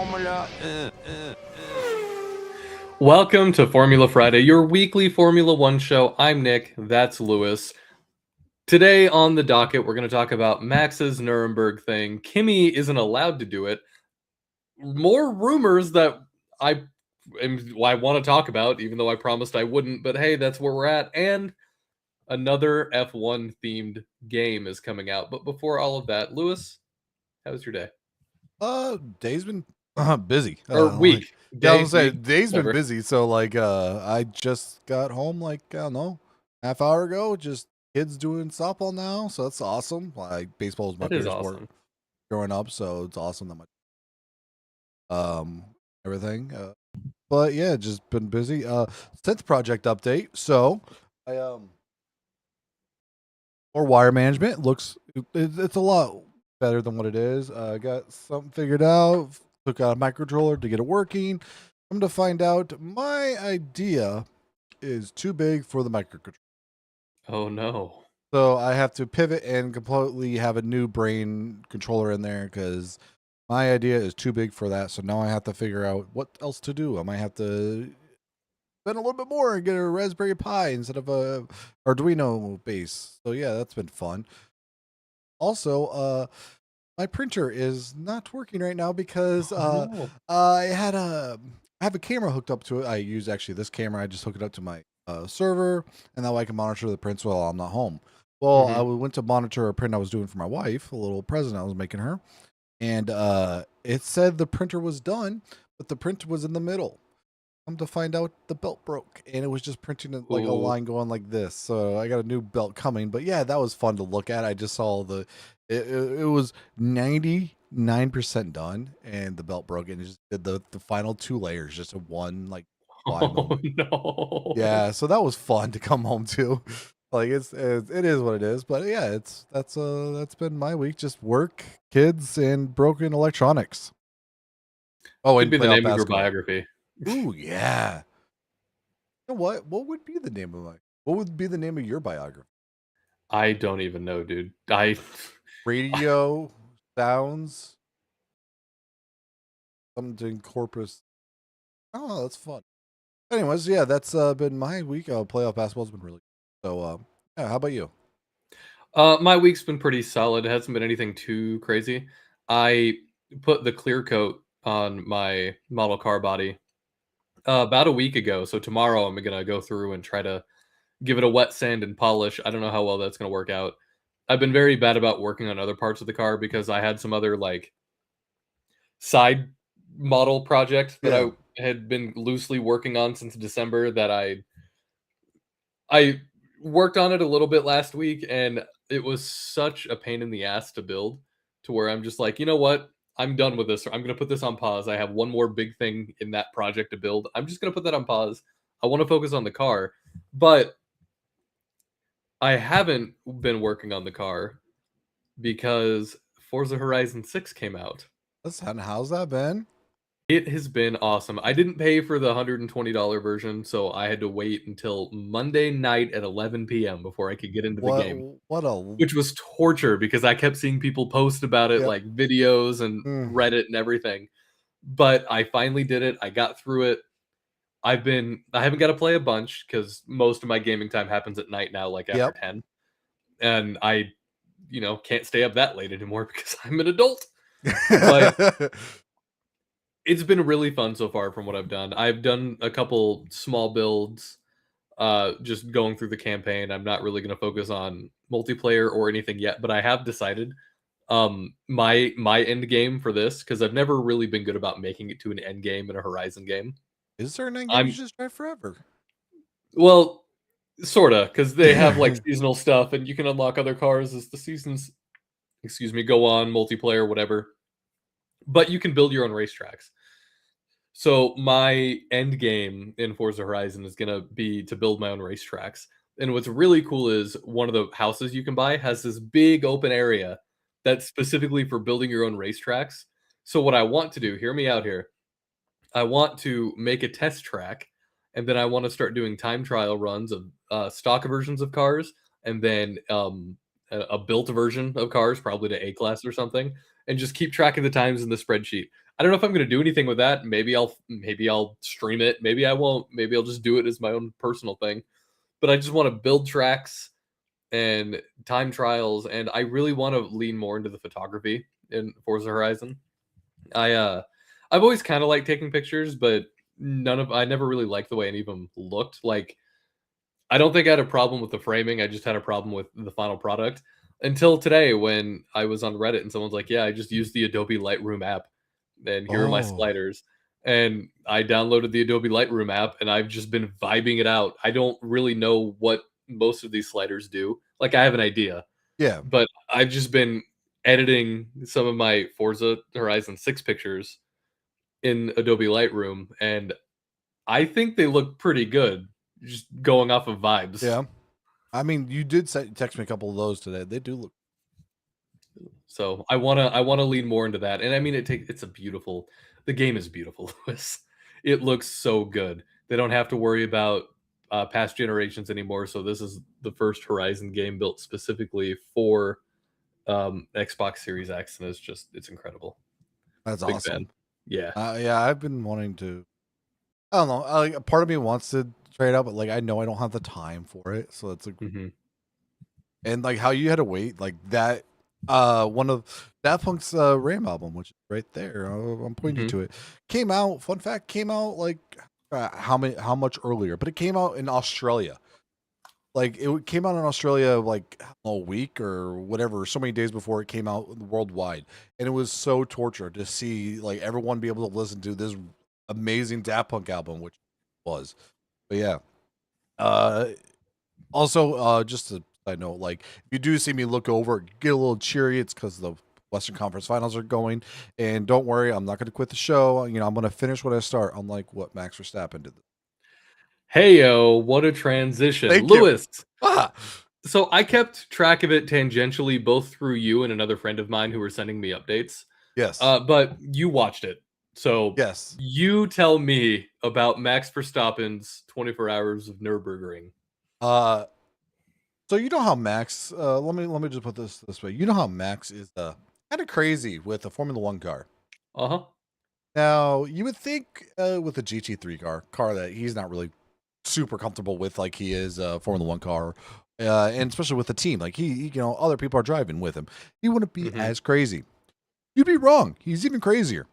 Formula. Welcome to Formula Friday, your weekly Formula One show. I'm Nick, that's Lewis. Today on the docket, we're going to talk about Max's Nuremberg thing. Kimi isn't allowed to do it. More rumors that I want to talk about, even though I promised I wouldn't. But hey, that's where we're at. And another F1 themed game is coming out. But before all of that, Lewis, how was your day? Day's been busy. Or week? Yeah, I Day, was gonna say week, day's been whatever. busy. So I just got home I don't know, half hour ago. Just kids doing softball now, so that's awesome. Like baseball was my That is favorite sport awesome. growing up, so it's awesome that everything. But yeah, just been busy. Synth project update. So I more wire management looks it's a lot better than what it is. I got something figured out. Took out a microcontroller to get it working. I'm to find out my idea is too big for the microcontroller. Oh no. So I have to pivot and completely have a new brain controller in there because my idea is too big for that. So now I have to figure out what else to do. I might have to spend a little bit more and get a Raspberry Pi instead of a Arduino base. So yeah, that's been fun. Also, my printer is not working right now because Oh, no. I have a camera hooked up to it. I use actually this camera. I just hook it up to my server, and that way I can monitor the prints while I'm not home. Well, I Mhm. went to monitor a print I was doing for my wife, a little present I was making her, and it said the printer was done, but the print was in the middle. Come to find out, the belt broke, and it was just printing like a Ooh. line going like this. So I got a new belt coming. But yeah, that was fun to look at. I just saw it was 99% done, and the belt broke, and it just did the final two layers, just a one like wide Oh, moment. no. Yeah, so that was fun to come home to. Like it is what it is. But yeah, that's been my week. Just work, kids, and broken electronics. Oh, Could and be the playoff name of your basketball. biography. Ooh, yeah. You know what? What would be the name of your biography? I don't even know, dude. Radio sounds something corpus. Oh, that's fun. Anyways, yeah, that's been my week. Playoff basketball's been really so. Yeah, how about you? My week's been pretty solid. It hasn't been anything too crazy. I put the clear coat on my model car body about a week ago. So tomorrow I'm gonna go through and try to give it a wet sand and polish. I don't know how well that's gonna work out. I've been very bad about working on other parts of the car because I had some other like side model project that Yeah, I had been loosely working on since December that I worked on it a little bit last week and it was such a pain in the ass to build to where I'm just like, you know what? I'm done with this. I'm going to put this on pause. I have one more big thing in that project to build. I'm just going to put that on pause. I want to focus on the car, but I haven't been working on the car because Forza Horizon 6 came out. how's that been? It has been awesome. I didn't pay for the $120 version, so I had to wait until Monday night at 11 p.m. before I could get into the What game, what a which was torture because I kept seeing people post about it, yep. like videos and Mm, Reddit and everything. But I finally did it. I got through it. I haven't got to play a bunch because most of my gaming time happens at night now, like after yep. 10. And I, can't stay up that late anymore because I'm an adult. But it's been really fun so far from what I've done. I've done a couple small builds, just going through the campaign. I'm not really going to focus on multiplayer or anything yet, but I have decided my end game for this because I've never really been good about making it to an end game in a Horizon game. Is there an end game you I'm just drive forever? well, sorta, because they have like seasonal stuff, and you can unlock other cars as the seasons, go on, multiplayer, whatever. But you can build your own racetracks. So my end game in Forza Horizon is gonna be to build my own racetracks. And what's really cool is one of the houses you can buy has this big open area that's specifically for building your own racetracks. So what I want to do, hear me out here. I want to make a test track, and then I want to start doing time trial runs of stock versions of cars, and then a built version of cars, probably to A class or something, and just keep track of the times in the spreadsheet. I don't know if I'm going to do anything with that. Maybe I'll stream it. Maybe I won't. Maybe I'll just do it as my own personal thing. But I just want to build tracks and time trials, and I really want to lean more into the photography in Forza Horizon. I I've always kind of liked taking pictures, but I never really liked the way any of them looked. Like I don't think I had a problem with the framing. I just had a problem with the final product until today when I was on Reddit and someone's like, "Yeah, I just used the Adobe Lightroom app, and here are my Oh, sliders." And I downloaded the Adobe Lightroom app, and I've just been vibing it out. I don't really know what most of these sliders do. Like I have an idea, yeah. but I've just been editing some of my Forza Horizon 6 pictures in Adobe Lightroom, and I think they look pretty good, just going off of vibes. Yeah. I mean, you did text me a couple of those today. They do look. So I wanna lean more into that. And I mean it's a beautiful the game is beautiful, Lewis. It looks so good. They don't have to worry about past generations anymore. So this is the first Horizon game built specifically for Xbox Series X, and it's incredible. That's Big awesome. fan. Yeah. Yeah, I've been wanting to. I don't know. Like, a part of me wants to trade out, but like I know I don't have the time for it. So it's like, Hmm. and like how you had to wait, like that. One of Daft Punk's Ram album, which is right there. I'm pointing Hmm. to it. Came out. Fun fact: came out like how much earlier? But it came out in Australia. Like came out in Australia like a week or whatever, so many days before it came out worldwide, and it was so torture to see like everyone be able to listen to this amazing Daft Punk album, which was. But yeah, uh, also just a side note, like if you do see me look over, get a little cheery. It's because the Western Conference Finals are going, and don't worry, I'm not going to quit the show. You know, I'm going to finish what I start, unlike what Max Verstappen did. Hey yo, what a transition. Thank you. Lewis. Ah, So I kept track of it tangentially both through you and another friend of mine who were sending me updates. yes, But you watched it. So yes. you tell me about Max Verstappen's 24 hours of Nürburgring. Uh, So you know how Max? Let me just put this way. You know how Max is kind of crazy with a Formula One car. Uh-huh. Now you would think with a GT3 car that he's not really super comfortable with, like he is a Formula One car, and especially with the team, like other people are driving with him. He wouldn't be Mhm. as crazy. You'd be wrong. He's even crazier.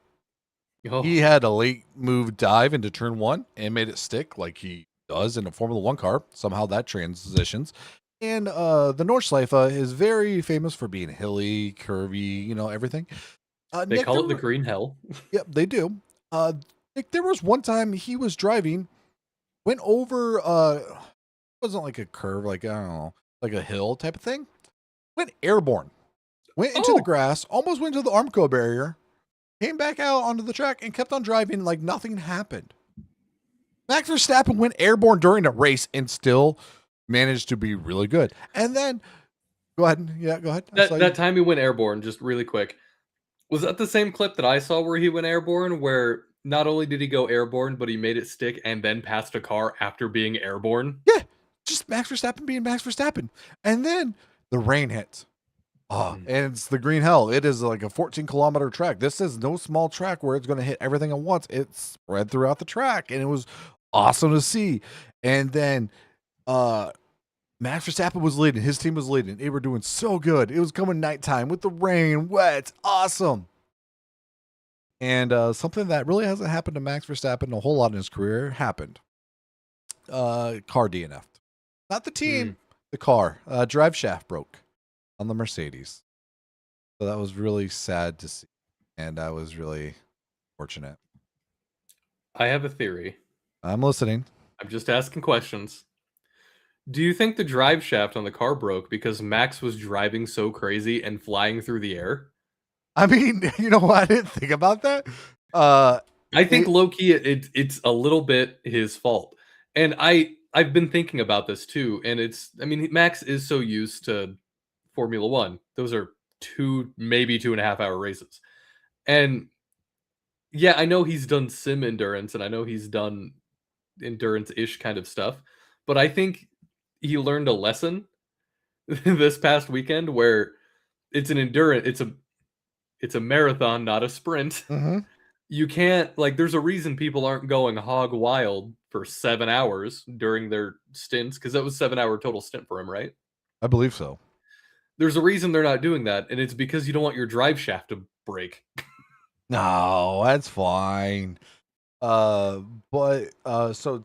He Oh, had a late move dive into turn one and made it stick like he does in a Formula One car. Somehow that transitions. And the Nordschleife is very famous for being hilly, curvy, everything. they Nick, call it the green hell. yep, they do. Nick, there was one time he was driving, went over, it wasn't like a curve, like, I don't know, like a hill type of thing. Went airborne, went into the Oh, grass, almost went to the Armco barrier, came back out onto the track and kept on driving like nothing happened. Max Verstappen went airborne during a race and still managed to be really good. And then, go ahead. Yeah, go ahead. I saw that you. time he went airborne, just really quick. Was that the same clip that I saw where he went airborne, where not only did he go airborne, but he made it stick and then passed a car after being airborne? Yeah, just Max Verstappen being Max Verstappen. And then the rain hits. Oh, Mhm. and it's the green hell. It is like a 14-kilometer track. This is no small track where it's going to hit everything at once. It's spread throughout the track, and it was awesome to see. And then uh Max Verstappen was leading. His team was leading. They were doing so good. It was coming nighttime with the rain, wet, awesome. And something that really hasn't happened to Max Verstappen a whole lot in his career happened. Car DNF'd. Not the Mm. team, the car. Drive shaft broke on the Mercedes. So that was really sad to see. And I was really fortunate. I have a theory. I'm listening. I'm just asking questions. Do you think the drive shaft on the car broke because Max was driving so crazy and flying through the air? I mean, you know what? I didn't think about that. Uh, I think it, low key it's a little bit his fault. And I've been thinking about this too, and it's I mean Max is so used to Formula One. Those are two, maybe 2.5 hour races. And yeah, I know he's done sim endurance and I know he's done endurance-ish kind of stuff, but I think he learned a lesson this past weekend where it's an endurance, it's a marathon, not a sprint. Hmm. You can't like there's a reason people aren't going hog wild for 7 hours during their stints because that was 7-hour total stint for him, right? I believe so. There's a reason they're not doing that, and it's because you don't want your drive shaft to break. No, that's fine. Uh, but so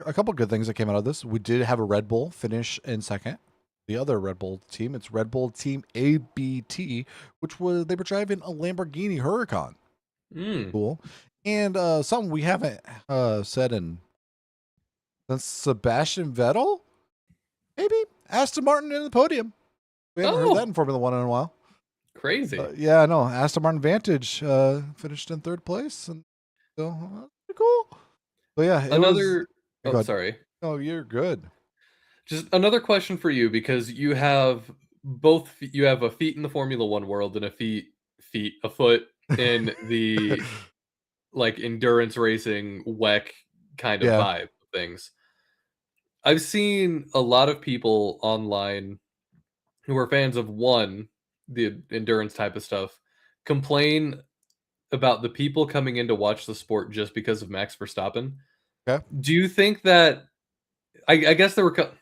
a couple good things that came out of this. We did have a Red Bull finish in second. The other Red Bull team, it's Red Bull Team ABT, which was they were driving a Lamborghini Huracan. Mm. Cool. And something we haven't said in since Sebastian Vettel, maybe Aston Martin in the podium. We haven't heard that Oh, in Formula One in a while. crazy. Yeah, I know. Aston Martin Vantage finished in third place, and so pretty cool. But yeah, it was. Another Go oh, ahead. sorry. Oh, you're good. Just another question for you because you have you have a feet in the Formula 1 world and a foot in the like endurance racing WEC kind of Yeah. vibe of things. I've seen a lot of people online who are fans of one, the endurance type of stuff, complain about the people coming in to watch the sport just because of Max Verstappen. Okay. Do you think that I guess there were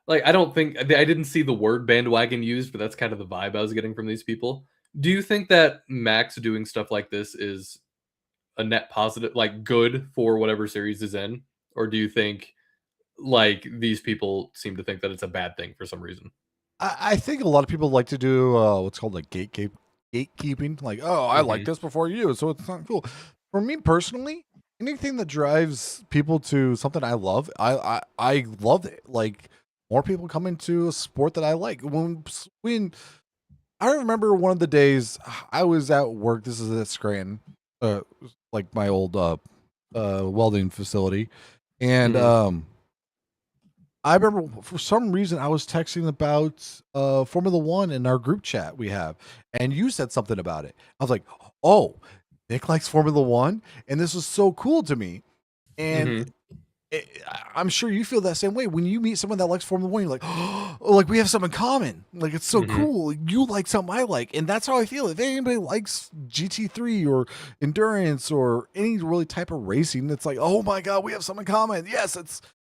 like I don't think I didn't see the word bandwagon used, but that's kind of the vibe I was getting from these people. Do you think that Max doing stuff like this is a net positive, like good for whatever series is in, or do you think like these people seem to think that it's a bad thing for some reason? I think a lot of people like to do what's called like gatekeeping. Like, oh, I like Hmm. this before you, so it's not cool. For me personally, anything that drives people to something I love, I love it. Like more people come into a sport that I like. When I remember one of the days I was at work. This is at Scranton, like my old welding facility, and Hmm. I remember for some reason I was texting about Formula One in our group chat we have, and you said something about it. I was like, "Oh, Nick likes Formula One," and this was so cool to me. And Hmm. I'm sure you feel that same way when you meet someone that likes Formula One. You're like, "Oh, like we have something in common. Like it's so Hmm. cool. You like something I like," and that's how I feel. If anybody likes GT3 or endurance or any really type of racing, it's like, "Oh my god, we have something in common." Yes,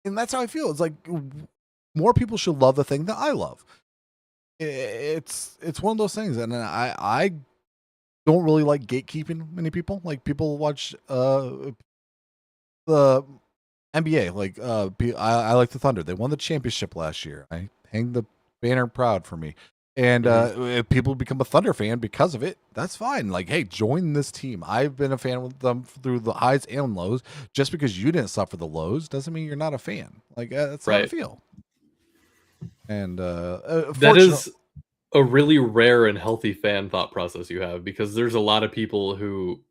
and that's how I feel. It's like more people should love the thing that I love. It's one of those things, and I don't really like gatekeeping many people. Like people watch the NBA. Like I like the Thunder. They won the championship last year. I hang the banner proud for me. And Hmm. if people become a Thunder fan because of it, that's fine. Like, hey, join this team. I've been a fan with them through the highs and lows. Just because you didn't suffer the lows doesn't mean you're not a fan. Like that's how I Right. feel. And That fortunately, is a really rare and healthy fan thought process you have because there's a lot of people who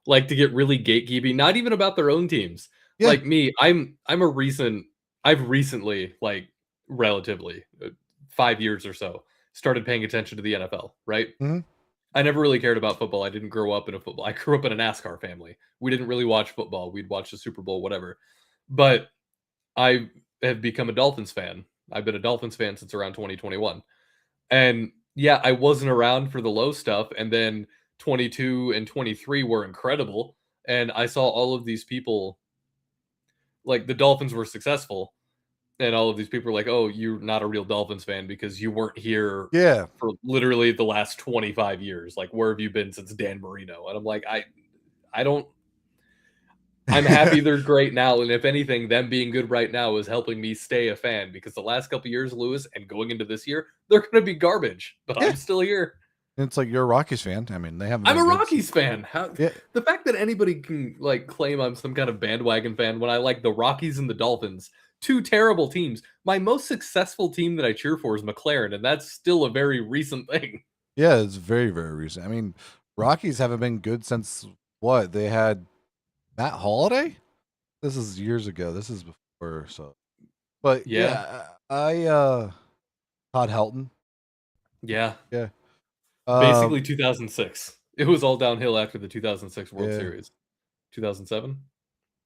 like to get really gatekeepy, not even about their own teams. yeah. Like me, I'm a recent I've recently like relatively 5 years or so started paying attention to the NFL, right? Mhm. I never really cared about football. I didn't grow up in a football. I grew up in a NASCAR family. We didn't really watch football. We'd watch the Super Bowl, whatever. But I have become a Dolphins fan. I've been a Dolphins fan since around 2021. And yeah, I wasn't around for the low stuff. And then 22 and 23 were incredible. And I saw all of these people, like the Dolphins were successful. And all of these people were like, oh, you're not a real Dolphins fan because you weren't here Yeah. for literally the last 25 years. Like, where have you been since Dan Marino? And I'm like, I don't, I'm happy they're great now. And if anything, them being good right now is helping me stay a fan because the last couple years, Lewis, and going into this year, they're going to be garbage, but Yeah. I'm still here. It's like you're a Rockies fan. I mean, they haven't I'm been a good. Rockies fan. How, Yeah. the fact that anybody can like claim I'm some kind of bandwagon fan when I like the Rockies and the Dolphins, two terrible teams. My most successful team that I cheer for is McLaren, and that's still a very recent thing. Yeah, it's very, very recent. I mean, Rockies haven't been good since what? They had Matt Holiday? This is years ago. This is before so. But Yeah, yeah, I Todd Helton. yeah. Yeah. Basically Um 2006. It was all downhill after the 2006 World yeah. Series. 2007,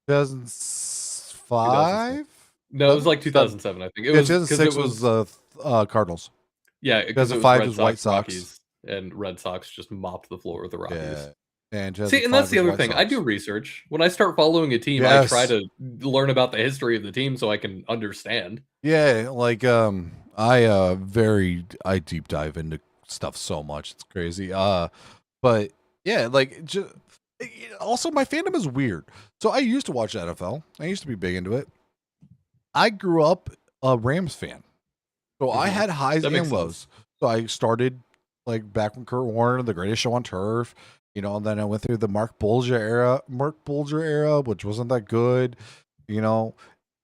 2006. 2005? No, it was like Seven? 2007, I think. It Yeah, was because it 2006 was the Cardinals. yeah, because it was 2005 Red was Sox, White Sox. Rockies, and Red Sox just mopped the floor with the Rockies. Yeah, and See, and that's 2005 the was other White thing. I do Sox. research. When I start following a team, I try Yes. to learn about the history of the team so I can understand. Yeah, like I deep dive into stuff so much. It's crazy. But yeah, like just also my fandom is weird. So I used to watch NFL. I used to be big into it. I grew up a Rams fan. So I Mhm. had highs That makes and sense. lows. So I started like back when Kurt Warner, the greatest show on turf, and then I went through the Mark Bulger era, which wasn't that good, you know,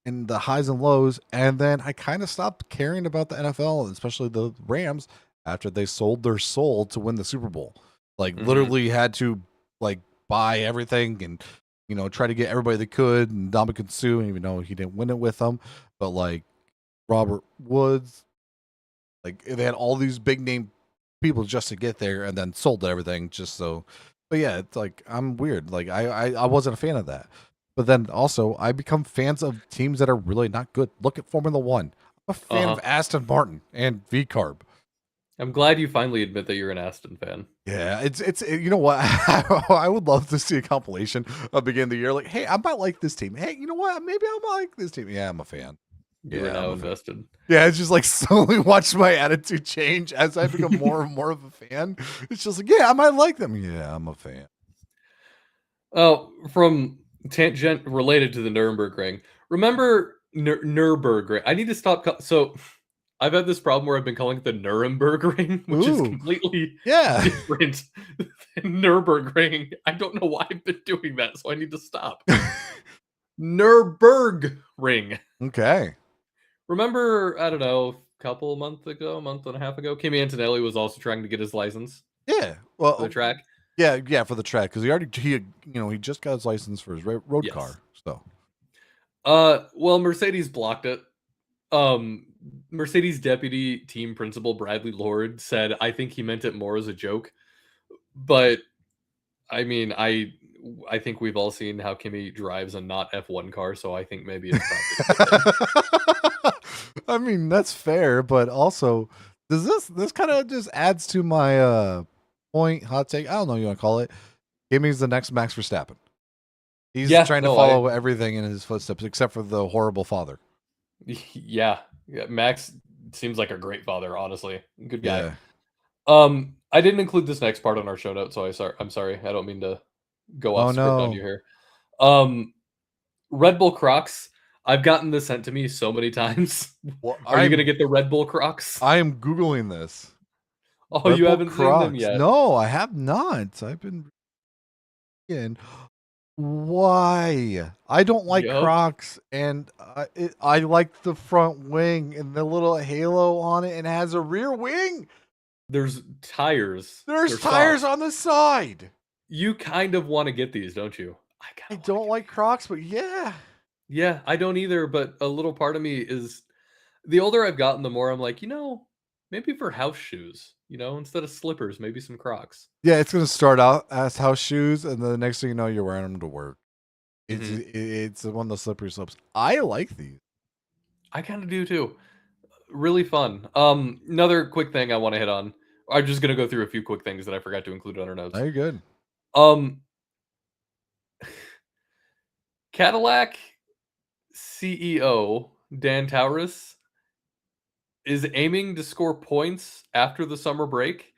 and the highs and lows. And then I kind of stopped caring about the NFL, especially the Rams, after they sold their soul to win the Super Bowl. Like Mhm. literally had to like buy everything and try to get everybody they could, and Ndamukong Suh, even though he didn't win it with them, but like Robert Woods, like they had all these big name people just to get there, and then sold everything just so. But yeah, it's like I'm weird. Like I wasn't a fan of that. But then also I become fans of teams that are really not good. Look at Formula One. I'm a fan of Uh-huh. Aston Martin and V Carb. I'm glad you finally admit that you're an Aston fan. Yeah, you know what? I would love to see a compilation of beginning of the year. Like, hey, I might like this team. Hey, you know what? Maybe I might like this team. Yeah, I'm a fan. You are Yeah, I'm now a fan. invested. Yeah, it's just like slowly watch my attitude change as I become more and more of a fan. It's just like, yeah, I might like them. Yeah, I'm a fan. Oh, from tangent related to the Nuremberg Ring. Remember Nuremberg? I need to stop. So I've had this problem where I've been calling it the Nuremberg Ring, which is Ooh, completely yeah. different than Nuremberg Ring. I don't know why I've been doing that, so I need to stop. Nuremberg Ring. Okay. Remember, I don't know, a month and a half ago, Kimi Antonelli was also trying to get his license Yeah. for the Well, track. yeah, for the track because he just got his license for his road Yes. car. So Well, Mercedes blocked it. Um, Mercedes deputy team principal Bradley Lord said, "I think he meant it more as a joke." But I mean, I think we've all seen how Kimi drives a not F1 car, so I think maybe it's probably a good thing. I mean, that's fair, but also does this kind of just adds to my point, hot take? I don't know what you want to call it. Gimmy's the next Max Verstappen. He's Yeah, trying to no, I follow everything in his footsteps except for the horrible father. yeah, Max seems like a great father, honestly. Good guy. Yeah. I didn't include this next part on our show notes, so I'm sorry. I don't mean to go Oh off script on you no. here. Um, Red Bull Crocs. I've gotten this sent to me so many times. Well, Are you gonna get the Red Bull Crocs? I am googling this. Oh, Red you Bull haven't seen them Crocs. yet. No, I have not. I've been in. Why? I don't like Yup. Crocs, and I like the front wing and the little halo on it, and it has a rear wing. There's tires. There's They're tires soft. on the side. You kind of want to get these, don't you? I I kind of want to don't get like these. Crocs, but yeah. Yeah, I don't either, but a little part of me is the older I've gotten, the more I'm like, maybe for house shoes, instead of slippers, maybe some Crocs. Yeah, it's gonna start out as house shoes, and then the next thing you know, you're wearing them to work. Hmm. It's one of the slippery slopes. I like these. I kind of do too. Really fun. Another quick thing I want to hit on. I'm just gonna go through a few quick things that I forgot to include on our notes. Very good. Um, Cadillac CEO Dan Taurus is aiming to score points after the summer break.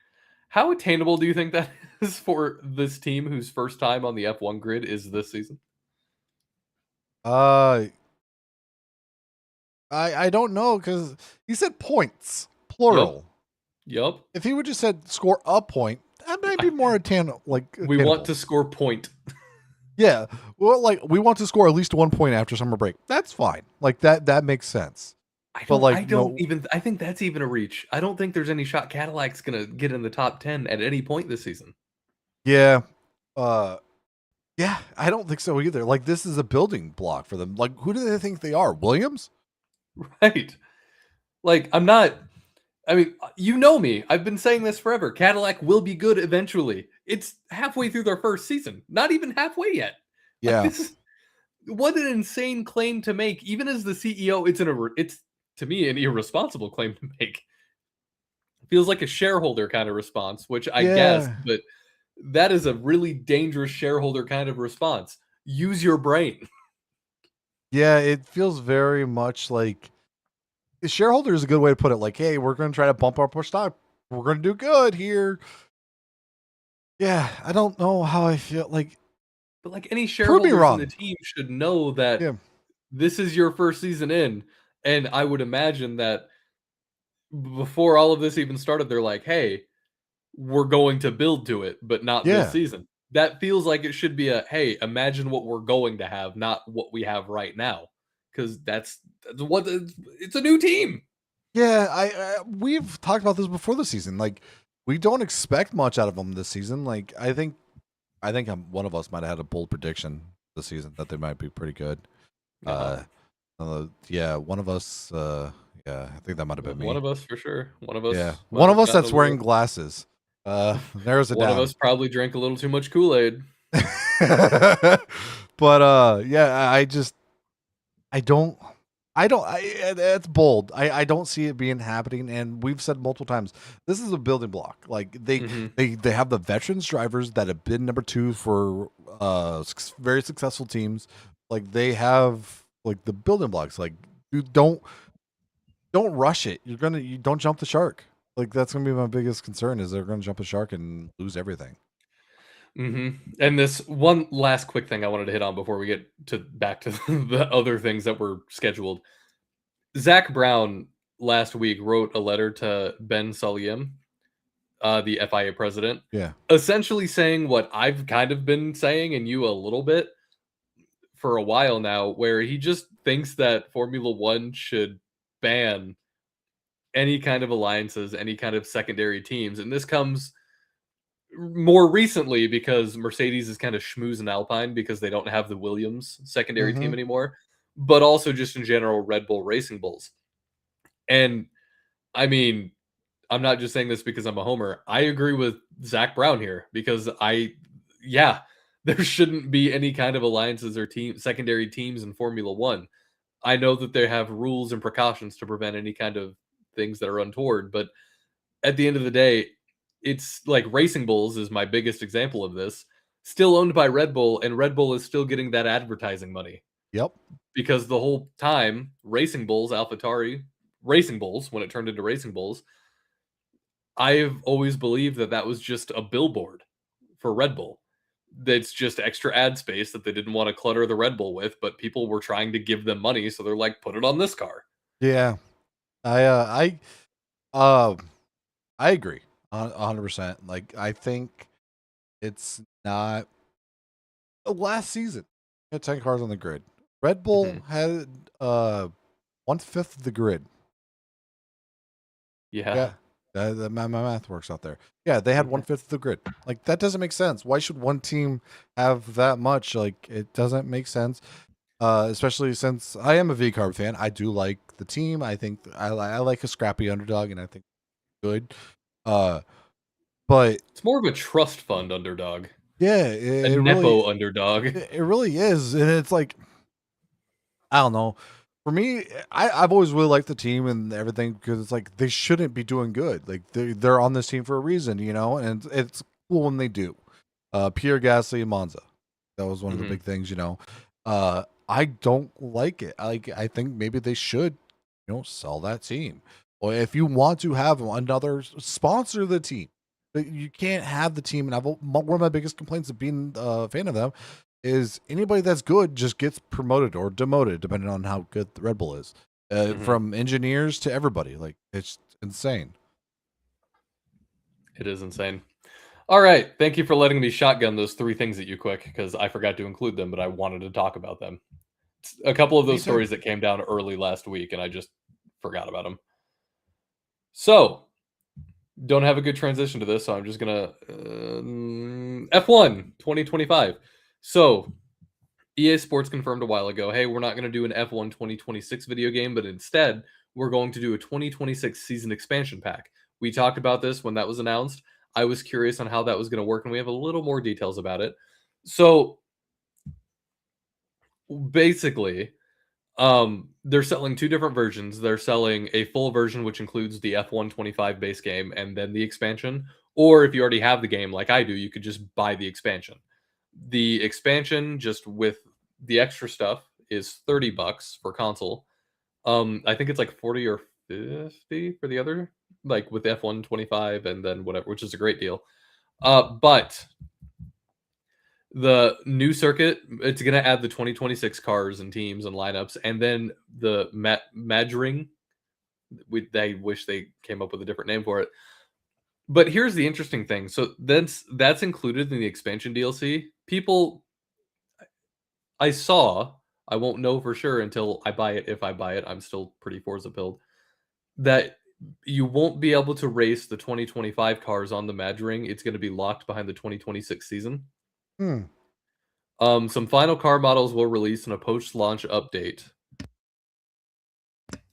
How attainable do you think that is for this team whose first time on the F1 grid is this season? Uh, I don't know because he said points Yup. plural. Yup. If he would just said score a point, that might be more We want attainable. to score point. Yeah. Well, like we want to score at least 1 point after summer break. That's fine. Like that makes sense. But I like don't no, even I think that's even a reach. I don't think there's any shot Cadillac's gonna get in the top 10 at any point this season. yeah. Uh yeah, I don't think so either. Like this is a building block for them. Like who do they think they are? Williams? Right. Like I'm not I mean, you know me. I've been saying this forever. Cadillac will be good eventually. It's halfway through their first season. Not even halfway yet. Like Yeah. this is what an insane claim to make. Even as the CEO, it's to me an irresponsible claim to make. Feels like a shareholder kind of response, which I guess, Yeah. but that is a really dangerous shareholder kind of response. Use your brain. Yeah, it feels very much like shareholder is a good way to put it. Like, hey, we're going to try to bump up our stock. We're going to do good here. Yeah, I don't know how I feel. Like, But like any prove me shareholders in the wrong. team should know that Yeah, this is your first season in. And I would imagine that before all of this even started, they're like, hey, we're going to build to it, but not this yeah, season. That feels like it should be a hey, imagine what we're going to have, not what we have right now. Because that's what it's a new team. yeah. We've talked about this before the season. Like, we don't expect much out of them this season. Like, I think one of us might have had a bold prediction this season that they might be pretty good. Uh-huh. Yeah, one of us. Yeah, I think that might have been One me. of us for sure. One of Yeah, us might one of have us gotten a that's wearing little. glasses. Narrows it One of down. us probably drank a little too much Kool-Aid. But yeah, I don't it's bold. I don't see it being happening, and we've said multiple times this is a building block. Like Mhm. they have the veterans drivers that have been number 2 for very successful teams. Like they have like the building blocks. Like you don't rush it. You don't jump the shark. Like that's gonna be my biggest concern is they're gonna jump the shark and lose everything. And this one last quick thing I wanted to hit on before we get to back to the other things that were scheduled. Zach Brown last week wrote a letter to Ben Sulayem, the FIA president, Yeah. essentially saying what I've kind of been saying and you a little bit for a while now, where he just thinks that Formula One should ban any kind of alliances, any kind of secondary teams. And this comes more recently because Mercedes is kind of schmoozing Alpine because they don't have the Williams secondary team Mm-hmm. anymore, but also just in general, Red Bull Racing Bulls. And I mean, I'm not just saying this because I'm a homer. I agree with Zach Brown here because yeah, there shouldn't be any kind of alliances or secondary teams in Formula One. I know that they have rules and precautions to prevent any kind of things that are untoward, but at the end of the day, it's like Racing Bulls is my biggest example of this. Still owned by Red Bull, and Red Bull is still getting that advertising money Yep. because the whole time, Racing Bulls, AlphaTauri, Racing Bulls, when it turned into Racing Bulls, I've always believed that that was just a billboard for Red Bull. That's just extra ad space that they didn't want to clutter the Red Bull with, but people were trying to give them money, so they're like, put it on this car. Yeah. I I agree 100%. Like I think it's not last season. Had 10 cars on the grid. Red Bull Mhm. had 1/5 of the grid. Yeah. Yeah. My math works out there. Yeah, they had Mhm. 1/5 of the grid. Like that doesn't make sense. Why should one team have that much? Like it doesn't make sense. Especially since I am a V-Carb fan. I do like the team. I think I like a scrappy underdog and I think good. Uh but It's more of a trust fund underdog, yeah, a Nepo underdog. it really is. And it's like I don't know. For me, I've always really liked the team and everything because it's like they shouldn't be doing good. Like they're on this team for a reason, you know, and it's cool when they do. Pierre Gasly and Monza. That was one of the Mhm. big things, you know. I don't like it. I think maybe they should, sell that team. Or if you want to have another sponsor the team, but you can't have the team. And one of my biggest complaints of being a fan of them is anybody that's good just gets promoted or demoted depending on how good the Red Bull is. Mhm. From engineers to everybody, like it's insane. It is insane. All right. Thank you for letting me shotgun those three things at you quick because I forgot to include them, but I wanted to talk about them. It's a couple of Me those too. stories that came down early last week, and I just forgot about them. So, don't have a good transition to this, so I'm just gonna F1 2025. So, EA Sports confirmed a while ago, hey, we're not going to do an F1 2026 video game, but instead, we're going to do a 2026 season expansion pack. We talked about this when that was announced. I was curious on how that was going to work, and we have a little more details about it. So, basically, they're selling two different versions. They're selling a full version, which includes the F125 base game and then the expansion. Or if you already have the game, like I do, you could just buy the expansion. The expansion, just with the extra stuff, is $30 for console. I think it's like 40 or 50 for the other, like with F125 and then whatever, which is a great deal. But the new circuit, it's going to add the 2026 cars and teams and lineups, and then the Madring. They wish they came up with a different name for it. But here's the interesting thing. So that's included in the expansion DLC. People, I saw, I won't know for sure until I buy it. If I buy it, I'm still pretty Forza build. That you won't be able to race the 2025 cars on the Madring. It's going to be locked behind the 2026 season. Hmm. Some final car models will release in a post-launch update.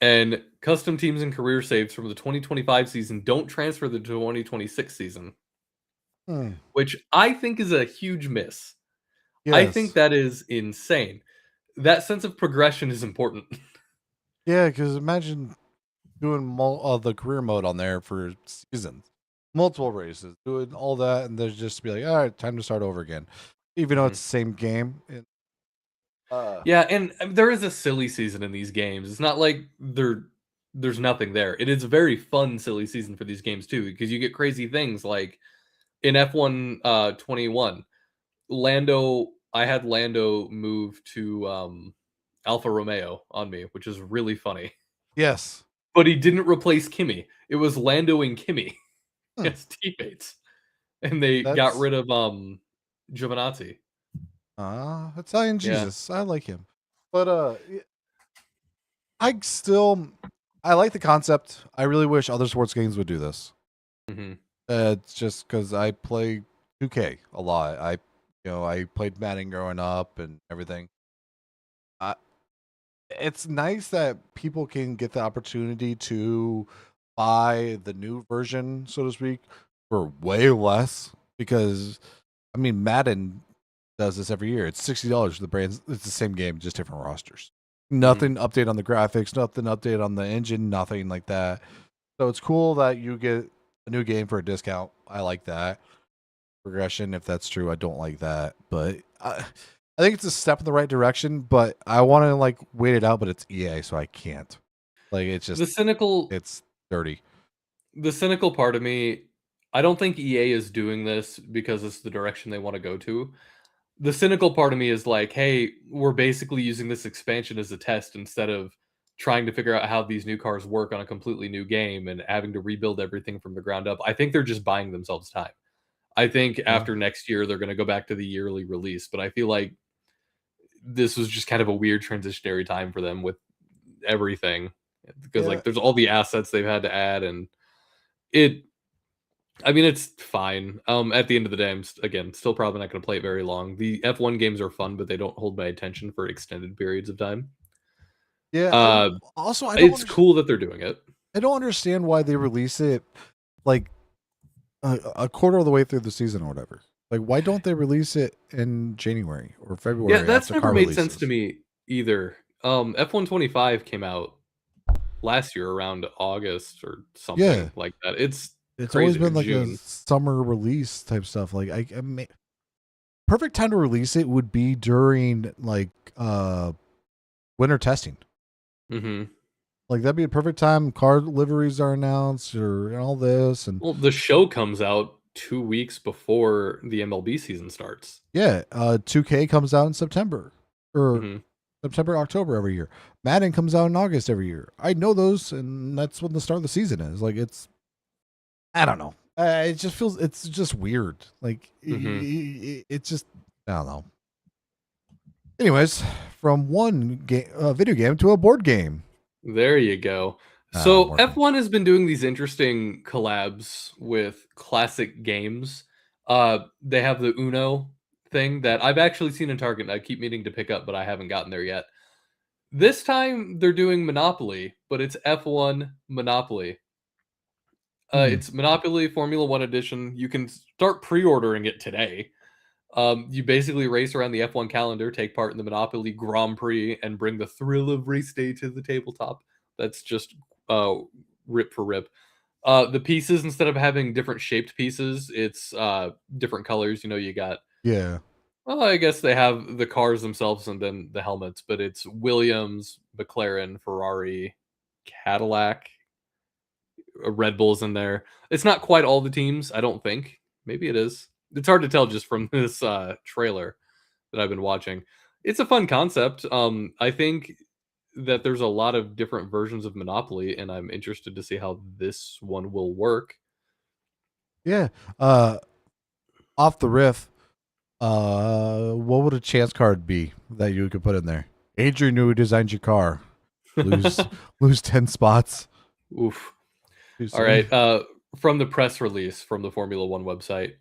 And custom teams and career saves from the 2025 season don't transfer the 2026 season, Hmm. which I think is a huge miss. I think Yes. that is insane. That sense of progression is important. Yeah, because imagine doing the career mode on there for seasons, multiple races, doing all that, and there's just be like, all right, time to start over again, even though Mhm. it's the same game. Yeah, and there is a silly season in these games. It's not like there's nothing there. It is a very fun, silly season for these games too, because you get crazy things like in F1 21, I had Lando move to Alfa Romeo on me, which is really funny. Yes. But he didn't replace Kimi. It was Lando and Kimi Hmm. as teammates. And they got That's rid of Giovinazzi. Italian Yeah. Jesus. I like him, but I still I like the concept. I really wish other sports games would do this. Mhm. It's just because I play 2K a lot. I played Madden growing up and everything. It's nice that people can get the opportunity to buy the new version, so to speak, for way less. Because I mean, Madden does this every year. It's $60 for the brands. It's the same game, just different rosters. Mhm. Nothing update on the graphics, nothing update on the engine, nothing like that. So it's cool that you get a new game for a discount. I like that progression. If that's true, I don't like that, but I think it's a step in the right direction. But I want to like wait it out, but it's EA, so I can't. Like it's just The cynical it's dirty. the cynical part of me, I don't think EA is doing this because it's the direction they want to go to. The cynical part of me is like, hey, we're basically using this expansion as a test instead of trying to figure out how these new cars work on a completely new game and having to rebuild everything from the ground up. I think they're just buying themselves time. I think Yeah, after next year they're going to go back to the yearly release, but I feel like this was just kind of a weird transitionary time for them with everything because yeah, like there's all the assets they've had to add and it I mean, it's fine. At the end of the day, again still probably not going to play it very long. The F1 games are fun, but they don't hold my attention for extended periods of time. yeah. And Uh, also, it's cool that they're doing it. I don't understand why they release it like a quarter of the way through the season or whatever. Like, why don't they release it in January or Yeah, February that's after never car made sense to releases? me either. F125 came out last year around August or Yeah, something like that. It's it's always crazy, or been like a June. summer release type stuff. Like, perfect time to release it would be during like winter testing. Hmm. Like that'd be a perfect time. Car liveries are announced or and all this, and Well, the show comes out 2 weeks before the MLB season starts. yeah, 2K comes out in September or Hmm. September, October every year. Madden comes out in August every year. I know those, and that's when the start of the season is. Like it's, I don't know. It just feels it's just weird. Like Hmm. it's just I don't know. Anyways, from one game, video game to a board game. There you go. So Board game. F1 has been doing these interesting collabs with classic games. They have the Uno thing that I've actually seen in Target and I keep meaning to pick up, but I haven't gotten there yet. This time they're doing Monopoly, but it's F1 Monopoly. Hmm. It's Monopoly Formula One Edition. You can start pre-ordering it today. You basically race around the F1 calendar, take part in the Monopoly Grand Prix, and bring the thrill of race day to the tabletop. That's just rip for rip. The pieces, instead of having different shaped pieces, it's different colors. You know, you got, Yeah. well, I guess they have the cars themselves and then the helmets, but it's Williams, McLaren, Ferrari, Cadillac, Red Bull's in there. It's not quite all the teams, I don't think. Maybe it is. It's hard to tell just from this trailer that I've been watching. It's a fun concept. I think that there's a lot of different versions of Monopoly, and I'm interested to see how this one will work. Yeah. Off the riff, what would a chance card be that you could put in there? Adrian, who designed your car, lose 10 spots. Oof. Too All soon. right. From the press release from the Formula One website,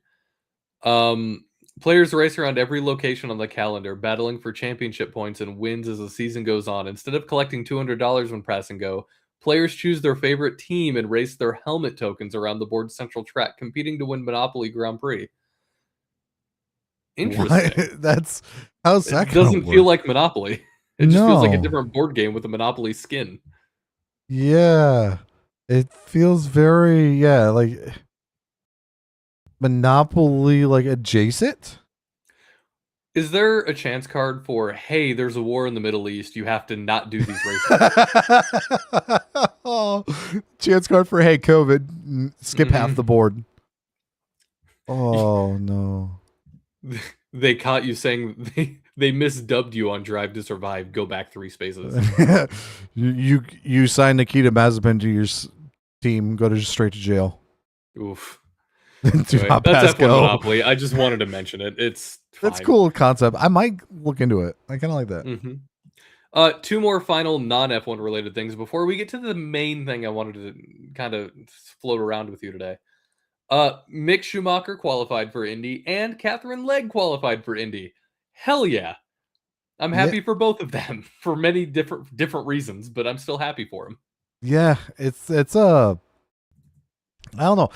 players race around every location on the calendar, battling for championship points and wins as the season goes on. Instead of collecting $200 when pass and go, players choose their favorite team and race their helmet tokens around the board's central track, competing to win Monopoly Grand Prix. Interesting. That's how's that It doesn't gonna feel work? like Monopoly. It just feels like a No. different board game with a Monopoly skin. Yeah. It feels very like Monopoly like adjacent. Is there a chance card for, hey, there's a war in the Middle East, you have to not do these races? Oh, chance card for hey COVID, skip half Mhm. the board. Oh no. They caught you saying they misdubbed you on Drive to Survive. Go back 3 spaces. you sign Nikita Mazepin to your team, go to straight to jail. Oof. Do Anyway, not that's pass F1 go. Monopoly. I just wanted to mention it. It's fine. That's cool concept. I might look into it. I kind of like that. Mm-hmm. 2 more final non F1 related things before we get to the main thing I wanted to kind of float around with you today. Mick Schumacher qualified for Indy and Catherine Legg qualified for Indy. Hell yeah. I'm Yeah. happy for both of them for many different reasons, but I'm still happy for them. Yeah, it's I don't know.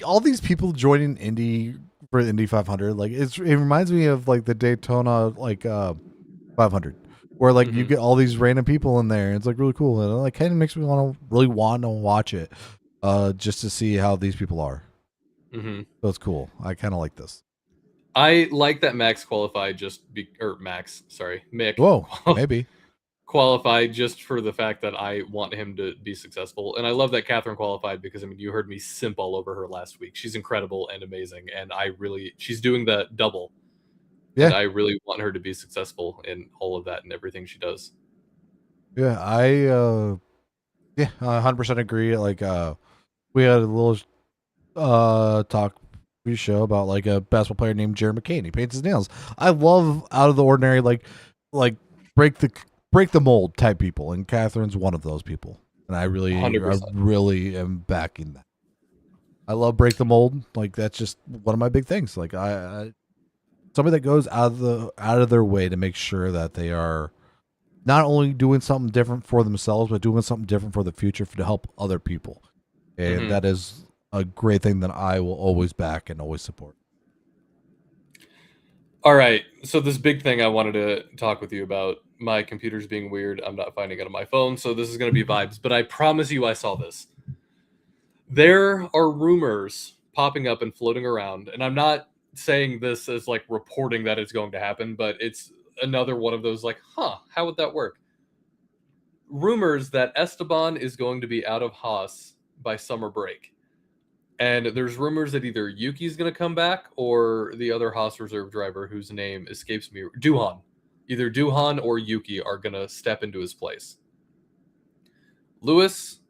All these people joining Indy for Indy 500, like it reminds me of like the Daytona 500, where like you Mhm. get all these random people in there. It's like really cool, and it like kind of makes me really want to watch it, just to see how these people are. Mhm. So it's cool. I kind of like this. I like that Max qualified Mick Whoa, maybe. qualified just for the fact that I want him to be successful. And I love that Catherine qualified because, I mean, you heard me simp all over her last week. She's incredible and amazing. And she's doing the double. And Yeah, I really want her to be successful in all of that and everything she does. yeah. I 100% agree. Like we had a little talk show about like a basketball player named Jerry McCain. He paints his nails. I love out of the ordinary, like break the mold type people, and Catherine's one of those people. And I 100%. really am backing that. I love break the mold. Like that's just one of my big things. Like I somebody that goes out of their way to make sure that they are not only doing something different for themselves, but doing something different for the future to help other people. And Mhm. that is a great thing that I will always back and always support. All right. So this big thing I wanted to talk with you about. My computer's being weird. I'm not finding it on my phone, so this is going to be vibes. But I promise you, I saw this. There are rumors popping up and floating around, and I'm not saying this as like reporting that it's going to happen, but it's another one of those like, how would that work? Rumors that Esteban is going to be out of Haas by summer break. And there's rumors that either Yuki's going to come back or the other Haas reserve driver whose name escapes me, Duhan. Either Duhan or Yuki are going to step into his place. Lewis,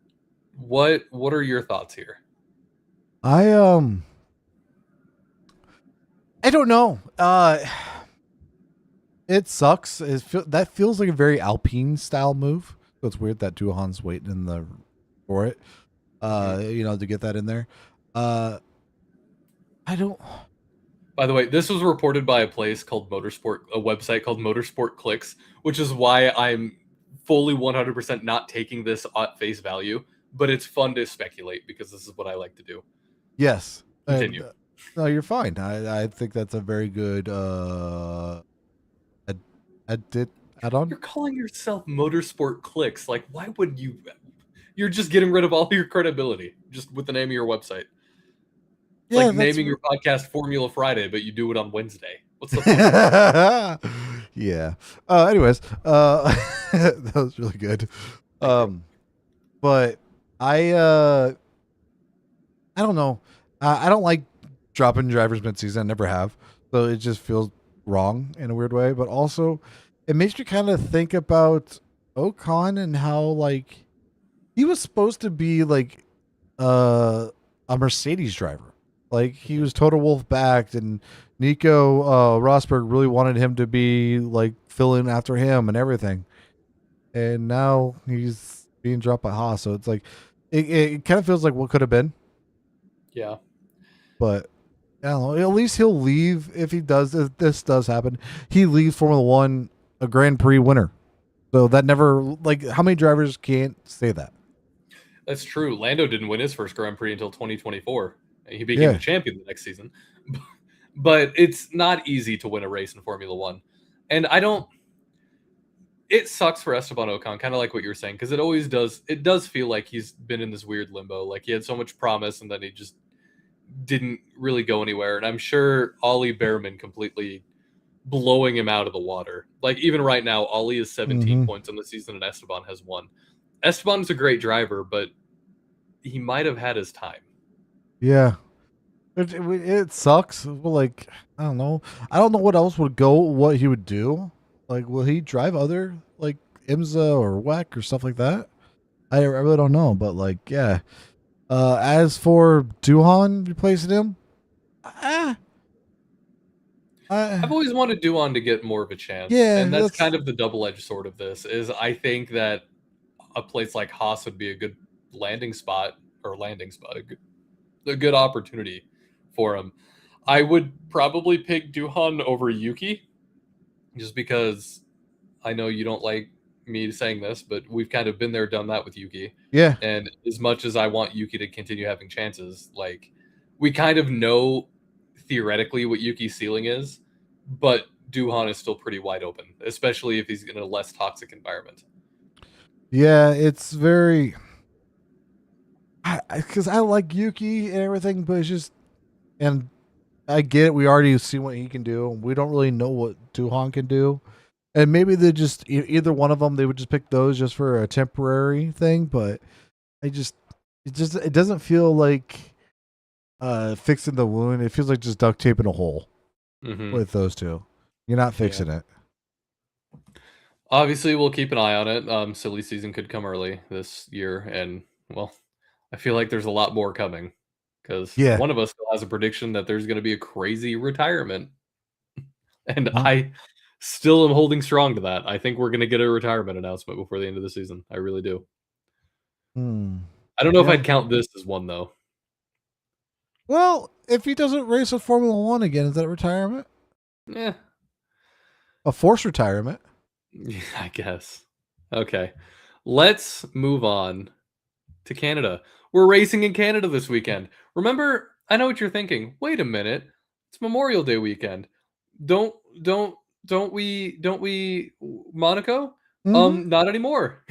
what are your thoughts here? I don't know. It sucks. That feels like a very Alpine style move. So it's weird that Duhan's waiting for it. To get that in there. I don't. By the way, this was reported by a website called Motorsport Clicks, which is why I'm fully 100% not taking this at face value, but it's fun to speculate because this is what I like to do. Yes. Continue. No, you're fine. I think that's a very good ad, add on. You're calling yourself Motorsport Clicks. Like, why would you? You're just getting rid of all your credibility just with the name of your website. It's Yeah, like that's naming your podcast Formula Friday, but you do it on Wednesday. What's the point of that? yeah. Anyways, that was really good. Thank you. But I I don't know. I don't like dropping drivers mid-season. I never have. So it just feels wrong in a weird way. But also, it makes me kind of think about Ocon and how like he was supposed to be like a Mercedes driver. Like he was Total Wolf backed, and Nico Rosberg really wanted him to be like fill in after him and everything. And now he's being dropped by Haas. So it's like it kind of feels like what could have been. Yeah. But I don't know. At least he'll leave if he does. If this does happen, he leaves Formula One a Grand Prix winner. So that never like how many drivers can't say that? That's true. Lando didn't win his first Grand Prix until 2024. He became the Yeah. champion the next season. But it's not easy to win a race in Formula One. And I don't it sucks for Esteban Ocon, kind of like what you're saying, because it always does. It does feel like he's been in this weird limbo. Like he had so much promise, and then he just didn't really go anywhere. And I'm sure Ollie Behrman completely blowing him out of the water. Like even right now, Ollie is 17 Mm-hmm. points on the season, and Esteban has one. Esteban's a great driver, but he might have had his time. Yeah. It sucks. Well, like I don't know. I don't know what else would go. What he would do. Like, will he drive other like IMSA or WEC or stuff like that? I really don't know. But like, yeah. As for Duhan replacing him, ah, I've always wanted Duan to get more of a chance, yeah, and that's that's kind of the double-edged sword of this. Is I think that a place like Haas would be a good landing spot, a good opportunity for him. I would probably pick Duhan over Yuki, just because I know you don't like me saying this, but we've kind of been there, done that with Yuki. yeah, And as much as I want Yuki to continue having chances, like we kind of know theoretically what Yuki's ceiling is, but Duhan is still pretty wide open, especially if he's in a less toxic environment. yeah. It's very because I like Yuki and everything, but it's just and I get it. We already see what he can do. We don't really know what Duhan can do. And maybe they just either one of them they would just pick those just for a temporary thing, but I just it doesn't feel like fixing the wound. It feels like just duct taping a hole Mm-hmm. with those two. You're not Yeah. fixing it. Obviously, we'll keep an eye on it. Silly season could come early this year, and well, I feel like there's a lot more coming because Yeah. one of us still has a prediction that there's going to be a crazy retirement, and Well, I still am holding strong to that. I think we're going to get a retirement announcement before the end of the season. I really do. hmm. I don't know if Yeah. I'd count this as one though. Well, if he doesn't race a Formula One again, is that retirement? Yeah, A forced retirement? I guess. Okay, let's move on to Canada. We're racing in Canada this weekend. Remember, I know what you're thinking. Wait a minute. It's Memorial Day weekend. Don't don't don't we Monaco? Mm-hmm. Not anymore.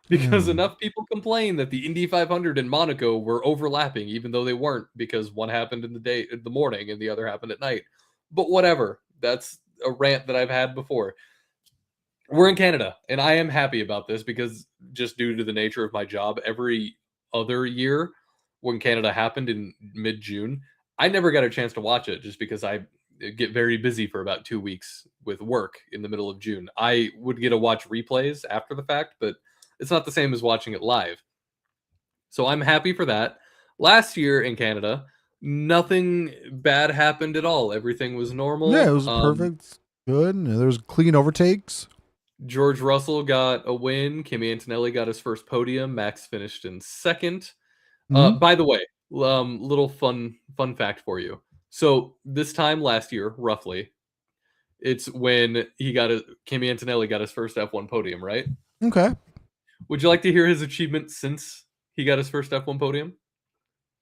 Because Hmm. enough people complain that the Indy 500 and Monaco were overlapping even though they weren't because one happened in the morning and the other happened at night. But whatever. That's a rant that I've had before. We're in Canada, and I am happy about this because just due to the nature of my job, every other year when Canada happened in mid June, I never got a chance to watch it just because I get very busy for about 2 weeks with work in the middle of June. I would get to watch replays after the fact, but it's not the same as watching it live. So I'm happy for that. Last year in Canada, nothing bad happened at all. Everything was Yeah, it normal. was perfect. Good. And there was clean overtakes. George Russell got a win. Kimi Antonelli got his first podium. Max finished in second. Mm-hmm. By the way, little fun fact for you. So this time last year, roughly, it's when Kimi Antonelli got his first F1 podium, right? Okay. Would you like to hear his achievement since he got his first F1 podium?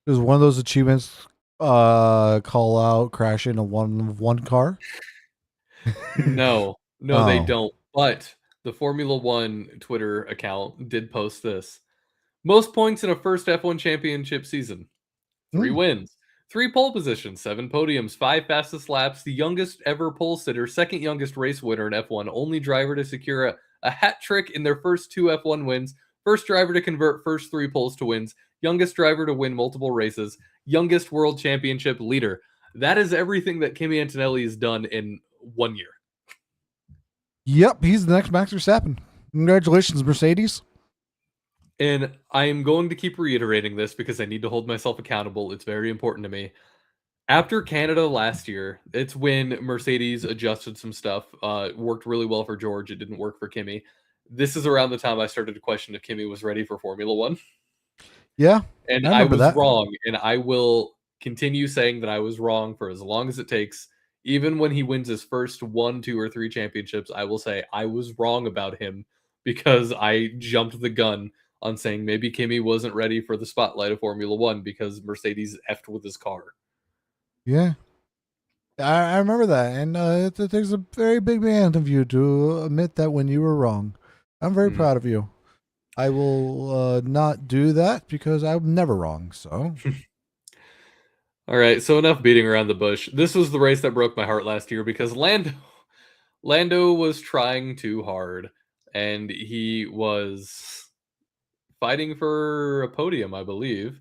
It was one of those achievements call out crash into one car? No, no, they Oh. don't. But the Formula One Twitter account did post this. Most points in a first F1 championship season. 3 Hmm. wins, 3 pole positions, 7 podiums, 5 fastest laps, the youngest ever pole sitter, second youngest race winner in F1, only driver to secure a hat trick in their first 2 F1 wins, first driver to convert first 3 poles to wins, youngest driver to win multiple races, youngest world championship leader. That is everything that Kimi Antonelli has done in 1 year. Yep, he's the next Max Verstappen. Congratulations, Mercedes. And I am going to keep reiterating this because I need to hold myself accountable. It's very important to me. After Canada last year, it's when Mercedes adjusted some stuff. Worked really well for George. It didn't work for Kimi. This is around the time I started to question if Kimi was ready for Formula One. Yeah, And I I remember was that. wrong. And I will continue saying that I was wrong for as long as it takes. Even when he wins his first 1, 2, or 3 championships, I will say I was wrong about him because I jumped the gun on saying maybe Kimi wasn't ready for the spotlight of Formula One because Mercedes effed with his car. Yeah, I remember that, and it takes a very big man of you to admit that when you were wrong. I'm very Mm. proud of you. I will not do that because I'm never wrong. So All right, so enough beating around the bush. This was the race that broke my heart last year because Lando was trying too hard and he was fighting for a podium, I believe,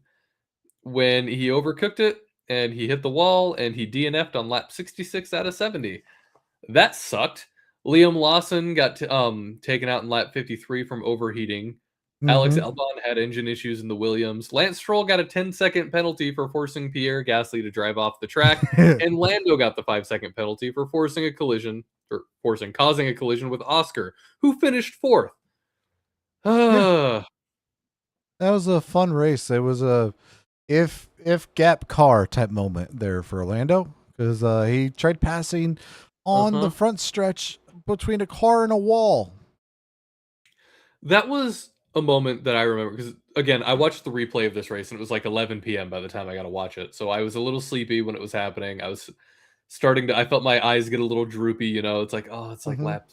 when he overcooked it and he hit the wall and he DNF'd on lap 66 out of 70. That sucked. Liam Lawson got taken out in lap 53 from overheating. Alex hmm Albon had engine issues in the Williams. Lance Stroll got a 10-second penalty for forcing Pierre Gasly to drive off the track, and Lando got the 5-second penalty for causing a collision with Oscar, who finished fourth. yeah, Ah, that was a fun race. It was a if gap car type moment there for Orlando because he tried passing on the uh-huh. front stretch between a car and a wall. That was a moment that I remember because again, I watched the replay of this race and it was like 11 p.m. by the time I got to watch it. So I was a little sleepy when it was happening. I was starting to I felt my eyes get a little droopy, it's like, "Oh, hmm it's like lap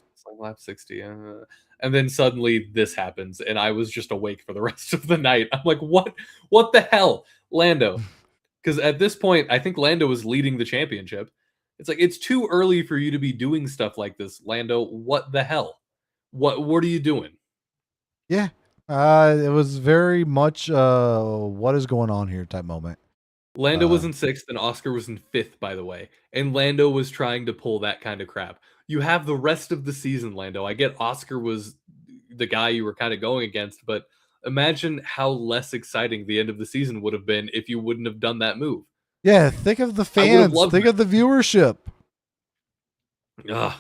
60." And then suddenly this happens and I was just awake for the rest of the night. I'm like, What the hell? Lando." Cuz at this point, I think Lando was leading the championship. It's like it's too early for you to be doing stuff like this, Lando. What the hell? What are you doing? Yeah, it was very much what is going on here type moment. Lando was Uh, in 6th and Oscar was in 5th, by the way, and Lando was trying to pull that kind of crap. You have the rest of the season, Lando. I get Oscar was the guy you were kind of going against, but imagine how less exciting the end of the season would have been if you wouldn't have done that move. yeah, think of the I would have fans, loved think of the viewership. it. Ugh.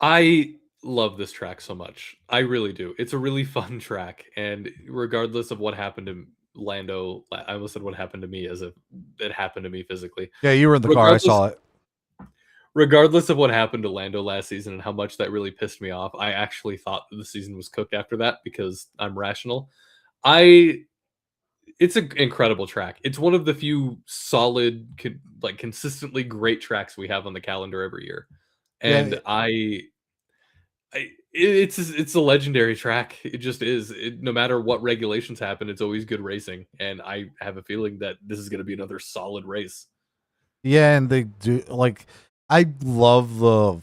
I love this track so much. I really do. It's a really fun track, and regardless of what happened to Lando, I almost said what happened to me as if it happened to me physically. Yeah, you were in the car. I Regardless saw it. regardless of what happened to Lando last season and how much that really pissed me off, I actually thought that the season was cooked after that because I'm rational. I It's an incredible track. It's one of the few solid, consistently great tracks we have on the calendar every year, Yeah, and it's a legendary track. It just is. No matter what regulations happen, it's always good racing, and I have a feeling that this is going to be another solid race. yeah, and they do like. I love the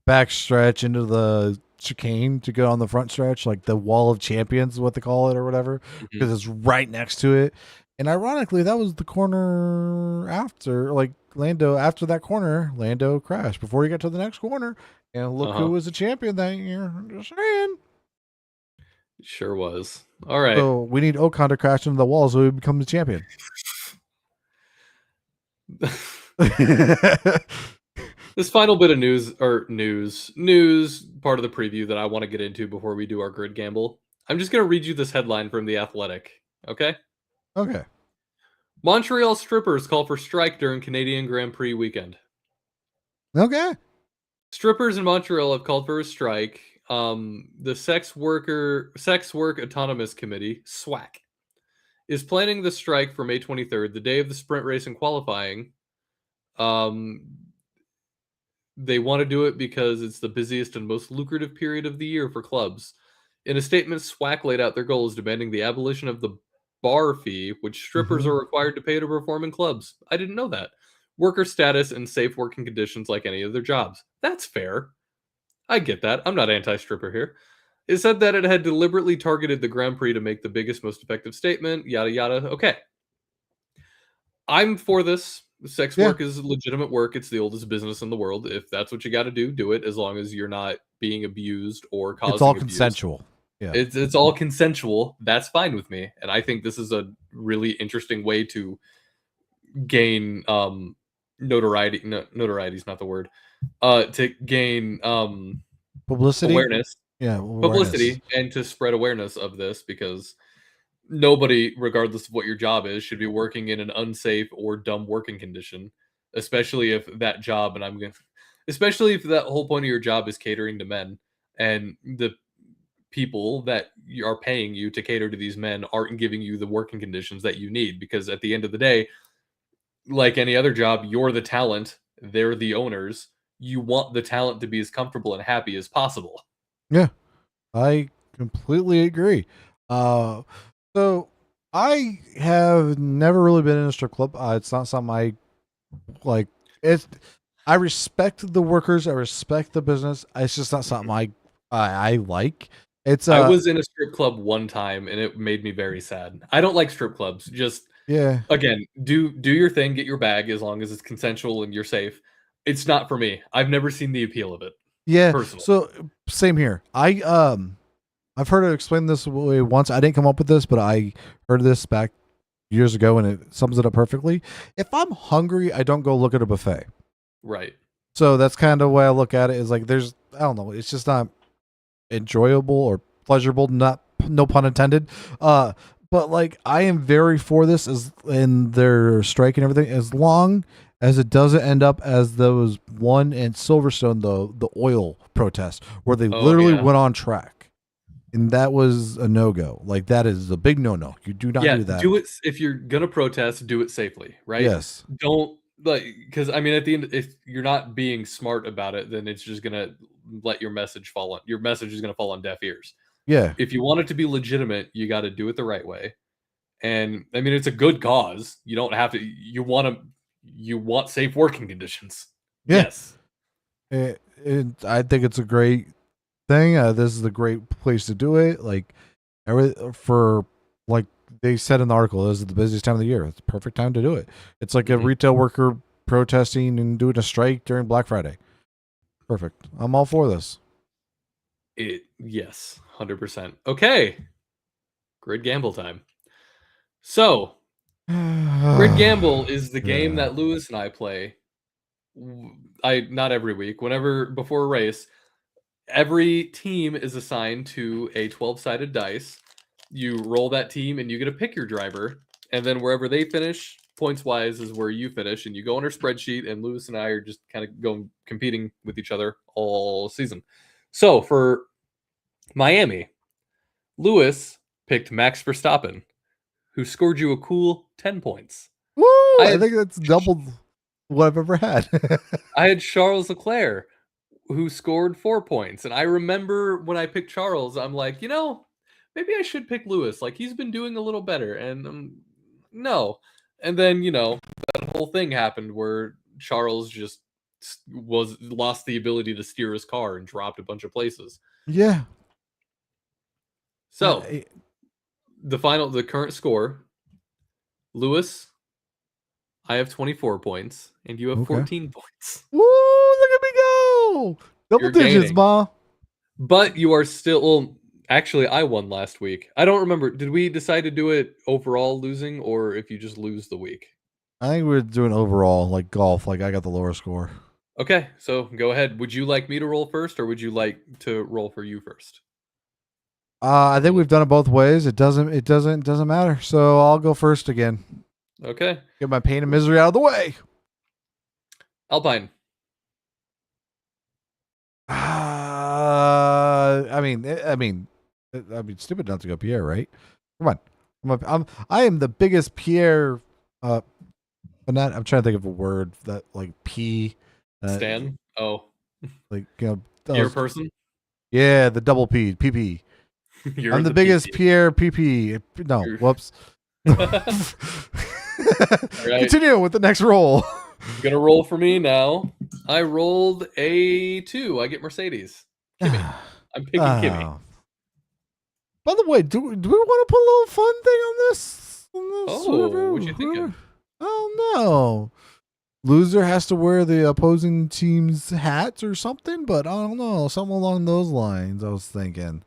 back stretch into the chicane to go on the front stretch, like the Wall of Champions, what they call it or whatever, Mhm. because it's right next to it. And ironically, that was the corner after, like Lando. After that corner, Lando crashed before he got to the next corner. And look who Uh-huh. was the champion that year. Just saying. Sure was. All right. So we need Ocon to crash into the wall so he becomes the champion. This final bit of news part of the preview that I want to get into before we do our grid gamble. I'm just going to read you this headline from The Athletic. Okay. Okay. Montreal strippers call for strike during Canadian Grand Prix weekend. Okay. Strippers in Montreal have called for a strike. The Sex Work Autonomous Committee (SWAC) is planning the strike for May 23rd, the day of the sprint race and qualifying. They want to do it because it's the busiest and most lucrative period of the year for clubs. In a statement, SWAC laid out their goals, demanding the abolition of the bar fee, which strippers Mhm. are required to pay to perform in clubs. I didn't know that. Worker status and safe working conditions like any other jobs. That's fair. I get that. I'm not anti-stripper here. It said that it had deliberately targeted the Grand Prix to make the biggest, most effective statement, yada yada. Okay. I'm for this. Sex Yeah, work is legitimate work. It's the oldest business in the world. If that's what you got to do, do it as long as you're not being abused or it's all causing abuse. consensual. Yeah. It's all consensual. That's fine with me. And I think this is a really interesting way to gain notoriety. No, notoriety is not the word. To gain Publicity? awareness, Yeah, awareness. publicity, and to spread awareness of this because nobody, regardless of what your job is, should be working in an unsafe or dumb working condition, especially if that job, and I'm going to, especially if that whole point of your job is catering to men and the people that are paying you to cater to these men aren't giving you the working conditions that you need. Because at the end of the day, like any other job, you're the talent, they're the owners. You want the talent to be as comfortable and happy as possible. Yeah, I completely agree. Uh, so I have never really been in a strip club. It's not something I like. It's I respect the workers. I respect the business. It's just not something I like. It's I was in a strip club one time and it made me very sad. I don't like strip clubs. Just yeah. again, do your thing, get your bag as long as it's consensual and you're safe. It's not for me. I've never seen the appeal of it Yeah. personally. So same here. I've heard it explained this way once. I didn't come up with this, but I heard this back years ago and it sums it up perfectly. If I'm hungry, I don't go look at a buffet. Right. So that's kind of the way I look at it is like there's I don't know, it's just not enjoyable or pleasurable, not no pun intended. But like I am very for this as in their strike and everything, as long as it doesn't end up as those one in Silverstone, the oil protest, where they Oh literally yeah. went on track. And that was a no go. Like that is a big no no. You do not Yeah, do that. do it if you're gonna protest, do it safely, right? Yes. Don't like because I mean at the end if you're not being smart about it, then it's just gonna let your message is gonna fall on deaf ears. Yeah. If you want it to be legitimate, you gotta do it the right way. And I mean, it's a good cause. You don't have to. You want safe working conditions. Yeah. Yes. I think it's a great thing. This is a great place to do it. Like for like they said in the article, this is the busiest time of the year. It's the perfect time to do it. It's like a Mhm. retail worker protesting and doing a strike during Black Friday. Perfect. I'm all for this. Yes, 100%. Okay, grid gamble time. So, grid gamble is the game Yeah. that Lewis and I play. I not every week. Whenever before a race, every team is assigned to a 12-sided dice. You roll that team and you get to pick your driver. And then wherever they finish, points wise, is where you finish. And you go on our spreadsheet, and Lewis and I are just kind of going competing with each other all season. So for Miami, Lewis picked Max Verstappen, who scored you a cool 10 points. Woo! I I had think that's doubled what I've ever had. I had Charles Leclerc, who scored 4 points. And I remember when I picked Charles, I'm like, maybe I should pick Lewis. Like he's been doing a little better. And no. And then, that whole thing happened where Charles just lost the ability to steer his car and dropped a bunch of places. Yeah. So the current score, Lewis, I have 24 points and you have Okay. 14 points. Woo! Look at me go! Double You're digits, gaining. ma. But you are still, well, actually, I won last week. I don't remember. Did we decide to do it overall losing or if you just lose the week? I think we're doing overall like golf. Like I got the lower score. Okay, so go ahead. Would you like me to roll first or would you like to roll for you first? I think we've done it both ways. It doesn't matter. So I'll go first again. Okay. Get my pain and misery out of the way. Alpine. I mean, stupid not to go Pierre, right? Come on. I am the biggest Pierre. But not. I'm trying to think of a word that like P. Stan? Oh, Like you're a person? yeah, the double P. PP. You're I'm the the biggest PP. Pierre PP. No, You're- whoops. right. Continue with the next roll. Gonna roll for me now. I rolled a 2. I get Mercedes. Kimmy. I'm picking Kimmy. Oh. By the way, do we want to put a little fun thing on this? Oh, what you thinking? Oh no. Loser has to wear the opposing team's hats or something, but I don't know, something along those lines. I was thinking.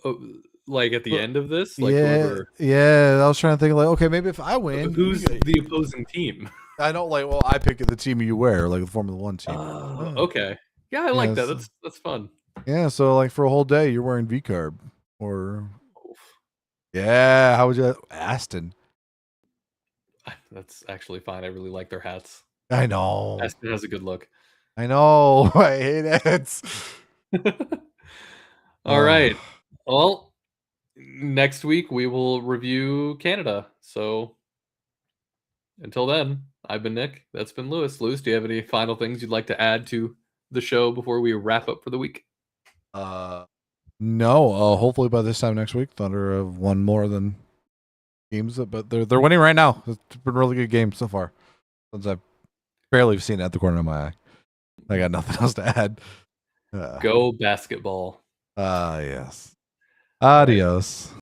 Oh, like at the Well, end of this, like yeah, whoever. yeah. I was trying to think like, okay, maybe if I win, Who's the opposing team? I don't like. Well, I pick the team you wear, like the Formula One team. Oh, okay. Yeah, I like that. That's fun. Yeah, so like for a whole day, you're wearing V carb, or yeah. How would you, Aston? That's actually fine. I really like their hats. I know. Aston has a good look. I know. I hate it. All right. Well, next week we will review Canada. So until then, I've been Nick. That's been Lewis. Lewis, do you have any final things you'd like to add to the show before we wrap up for the week? No. Hopefully by this time next week, Thunder have won more than games, but they're winning right now. It's been a really good game so far. Since I've barely seen it at the corner of my eye. I got nothing else to add. Go basketball. Yes. Adios.